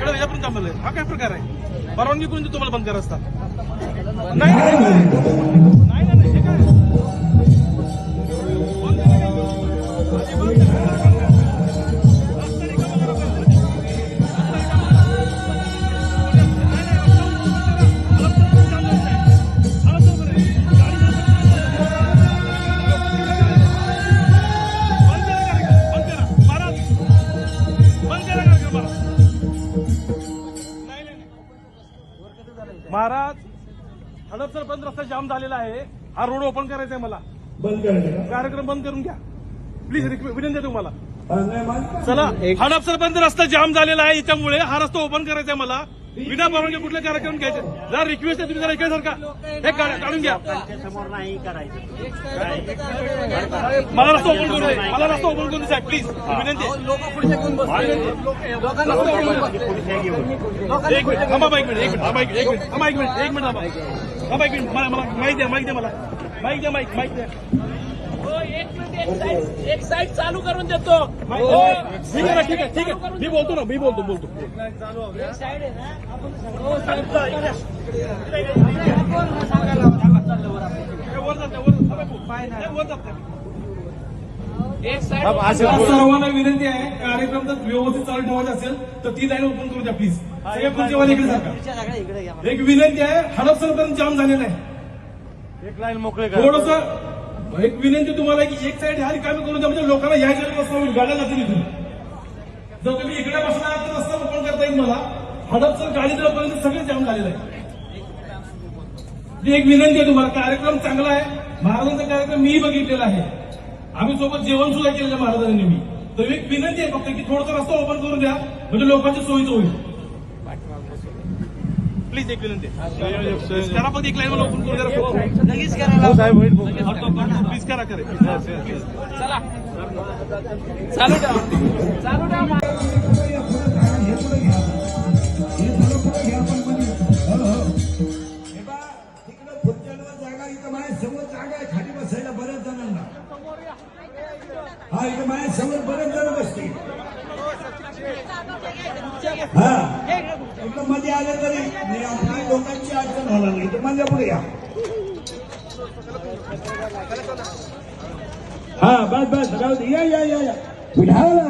यापर्यंत थांबलेलं आहे. हा काय प्रकार आहे? परवानगी कोणी तुम्हाला बंद करा असता? नाही नाही नाही, हे काय बंद करा काय? अजिबात नाही. रस्ता रिकामा करा सर. रस्ता रिकामा करा. महाराज, हडपसर बंद रस्ता जाम झालेला आहे. हा रोड ओपन करायचा आहे मला. बंद करायचं कार्यक्रम बंद करून घ्या प्लीज. विनंती आहे तुम्हाला. का? चला, हडपसर बंद रस्ता जाम झालेला आहे. याच्यामुळे हा रस्ता ओपन करायचा आहे मला. विना परवानगी कुठले कार्यक्रम घ्यायचे? जरा रिक्वेस्ट आहे तुम्ही, जरा इकडे सारखा हे काढून घ्या. समोर नाही करायचं. मला रस्ता ओपन करू दे. मला रस्ता ओपन करून साहेब प्लीज. विनंती आहे. एक मिनिट थांबा. एक मिनिट थांबा. एक मिनिट थांबा. एक मिनिट मला माहिती द्या. माहिती द्या मला. माहिती द्या. माहिती द्या. एक साइड चालू करून देतो. ठीक आहे. मी बोलतो ना. एक साइड सर्वांना विनंती आहे, कार्यक्रम जर व्यवस्थित चालू ठेवायचा असेल तर ती लाईन ओपन करू द्या प्लीज. सगळ्या खुर्चीवाले इकडे सारखा. एक विनंती आहे, हडपसरपर्यंत जाम झालेला आहे. एक लाईन मोकळे थोडंसं एक विनंती तुम्हाला की एक साईड ह्या रिकामी करून द्या, म्हणजे लोकांना यायच्या रस्ता होईल. गाड्या जातील इथून. जर तुम्ही इकडे बसला तर रस्ता ओपन करता येईल मला. हडपसर गाडी पर्यंत सगळे जाम झालेलं आहे. एक विनंती आहे तुम्हाला, कार्यक्रम चांगला आहे. महाराजांचा कार्यक्रम मी बघितलेला आहे. आम्ही सोबत जेवण सुद्धा केलेलं आहे महाराजांनी. मी तर एक विनंती आहे फक्त की थोडासा रस्ता ओपन करून द्या, म्हणजे लोकांची सोयीचं होईल. प्लीज एक विनंती करा. फक्त एक लाईन मला ओपन करून द्या. लगेच करायला प्लीज करा. चला चालू ठेवा. जागा इथं माझ्या समोर जागा आहे, खाली बसायला बऱ्याच जणांना. हा, इथं माझ्या समोर बरेच जण बसतील. हा, इथं मध्ये आलं तरी आपली लोकांची अडचण होणार नाही. तर माझ्या पुढे या. हा, बस राहू दे. या विढाला.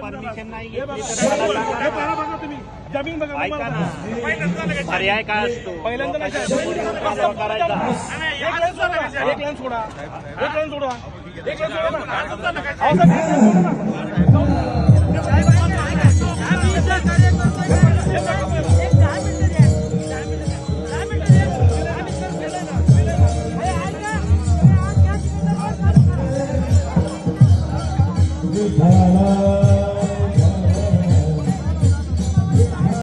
परमिशन नाही तुम्ही जमीन बघा. ऐका ना, पर्याय काय असतो? पहिल्यांदा करायचा. एक लाईन सोडा. विठ्ठला